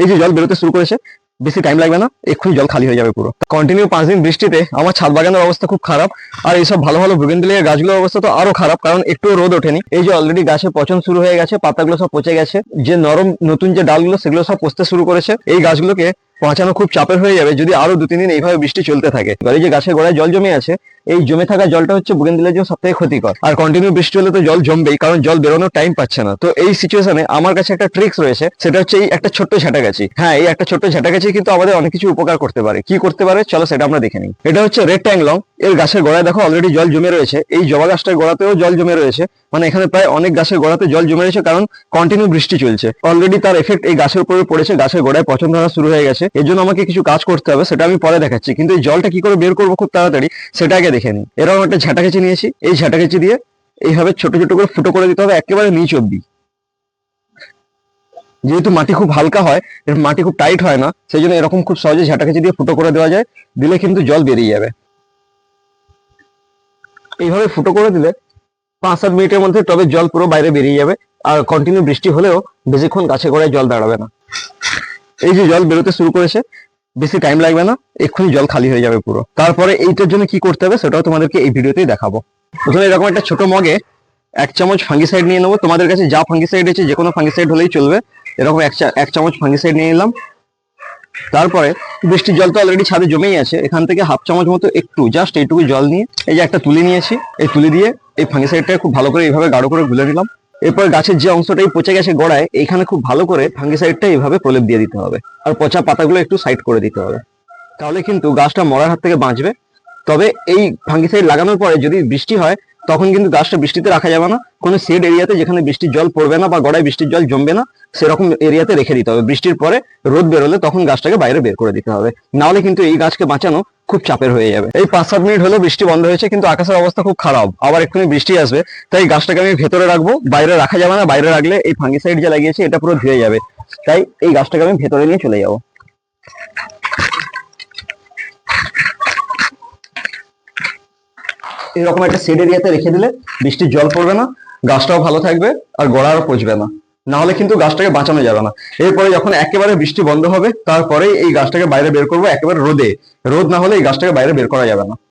এই যে জল বেরোতে শুরু করেছে, বেশি টাইম লাগবে না, এক্ষুনি জল খালি হয়ে যাবে পুরো। কন্টিনিউ 5 দিন বৃষ্টিতে আমার ছাদ বাগানের অবস্থা খুব খারাপ। আর এইসব ভালো ভালো বুগেনভিলিয়া গাছগুলোর অবস্থা তো আরো খারাপ, কারণ একটু রোদ ওঠেনি। এই যে অলরেডি গাছে পচন শুরু হয়ে গেছে, পাতাগুলো সব পচে গেছে, যে নরম নতুন যে ডালগুলো সেগুলো সব পচতে শুরু করেছে। এই গাছগুলোকে বাঁচানো খুব চাপের হয়ে যাবে যদি আরো 2-3 দিন এইভাবে বৃষ্টি চলতে থাকে। এই যে গাছের গোড়ায় জল জমে আছে, এই জমে থাকা জলটা হচ্ছে বুগেনভিলিয়ার জন্য সবথেকে ক্ষতিকর। আর কন্টিনিউ বৃষ্টি হলে তো জল জমবেই, কারণ জল বেরোনোর টাইম পাচ্ছে না। তো এই সিচুয়েশনে আমার কাছে একটা ট্রিক্স রয়েছে, সেটা হচ্ছে এই একটা ছোট্ট ঝাঁটাগাছি। হ্যাঁ, এই একটা ছোট্ট ঝাঁটাগাছি কিন্তু আমাদের অনেক কিছু উপকার করতে পারে। কি করতে পারে চলো সেটা আমরা দেখে নিই। এটা হচ্ছে রেড ট্যাংলং। এর গাছের গোড়ায় দেখো অলরেডি জল জমে রয়েছে, এই জবা গাছটার গোড়াতেও জল জমে রয়েছে। মানে এখানে প্রায় অনেক গাছের গোড়াতে জল জমে রয়েছে, কারণ কন্টিনিউ বৃষ্টি চলছে। অলরেডি তার এফেক্ট এই গাছের উপরে পড়েছে, গাছের গোড়ায় পচন ধরা শুরু হয়ে গেছে। এর জন্য আমাকে কিছু কাজ করতে হবে, সেটা আমি পরে দেখাচ্ছি। কিন্তু এই জলটা কি করে বের করবো খুব তাড়াতাড়ি সেটা আগে দেখে নিই। এরকম একটা ঝাঁটাকেচি নিয়েছি, এই ঝাঁটাকেচি দিয়ে এইভাবে ছোট ছোট করে ফুটো করে দিতে হবে একেবারে নিচ অব্দি। যেহেতু মাটি খুব হালকা হয়, এর মাটি খুব টাইট হয় না, সেই জন্য এরকম খুব সহজে ঝাঁটাকেচি দিয়ে ফুটো করে দেওয়া যায়। দিলে কিন্তু জল বেরিয়ে যাবে। এইভাবে ফুটো করে দিলে 5-7 মিনিটের মধ্যে টবের জল পুরো বাইরে বেরিয়ে যাবে। আর কন্টিনিউ বৃষ্টি হলেও বেশিক্ষণ গাছে গোড়ায় জল দাঁড়াবে না। এই যে জল বেরোতে শুরু করেছে, বেশি টাইম লাগবে না, এক্ষুনি জল খালি হয়ে যাবে পুরো। তারপরে এইটার জন্য কি করতে হবে সেটাও তোমাদেরকে এই ভিডিওতেই দেখাবো। প্রথমে এরকম একটা ছোট মগে 1 চামচ ফাঙ্গিসাইড নিয়ে নেবো। তোমাদের কাছে যা ফাঙ্গিসাইড আছে, যে কোনো ফাঙ্গিসাইড হলেই চলবে। এরকম 1 চামচ ফাঙ্গিসাইড নিয়ে নিলাম। তারপরে বৃষ্টির জল তো অলরেডি ছাদে জমেই আছে, এখান থেকে 1/2 চামচ মতো একটু জাস্ট এইটুকু জল নিয়ে এই যে একটা তুলি নিয়েছি, এই তুলি দিয়ে এই ফাঙ্গিসাইডটা খুব ভালো করে এইভাবে গাঢ় করে গুলে নিলাম। এরপর গাছের যে অংশটাই পচে গেছে গোড়ায়, এইখানে খুব ভালো করে ফাঙ্গিসাইডটা এইভাবে প্রলেপ দিয়ে দিতে হবে। আর পচা পাতাগুলো একটু সাইড করে দিতে হবে, তাহলে কিন্তু গাছটা মরার হাত থেকে বাঁচবে। তবে এই ফাঙ্গিসাইড লাগানোর পরে যদি বৃষ্টি হয়, তখন কিন্তু গাছটা বৃষ্টিতে রাখা যাবে না। কোনো শেড এরিয়াতে, যেখানে বৃষ্টির জল পড়বে না বা গোড়ায় বৃষ্টির জল জমবে না, সেরকম এরিয়াতে রেখে দিতে হবে। বৃষ্টির পরে রোদ বেরোলে তখন গাছটাকে বাইরে বের করে দিতে হবে, নাহলে কিন্তু এই গাছকে বাঁচানো খুব চাপের হয়ে যাবে। এই 5-7 মিনিট হলো বৃষ্টি বন্ধ হয়েছে, কিন্তু আকাশের অবস্থা খুব খারাপ, আবার এক্ষুনি বৃষ্টি আসবে। তাই গাছটাকে আমি ভেতরে রাখবো, বাইরে রাখা যাবে না। বাইরে রাখলে এই ফাঙ্গিসাইড যে লাগিয়েছে এটা পুরো ধুয়ে যাবে। তাই এই গাছটাকে আমি ভেতরে নিয়ে চলে যাবো। এরকম একটা শেড এরিয়াতে রেখে দিলে বৃষ্টির জল পড়বে না, গাছটাও ভালো থাকবে, আর গোড়াও পচবে না। না হলে কিন্তু গাছটাকে বাঁচানো যাবে না। এরপরে যখন একেবারে বৃষ্টি বন্ধ হবে, তারপরেই এই গাছটাকে বাইরে বের করবো একেবারে রোদে। রোদ না হলে এই গাছটাকে বাইরে বের করা যাবে না।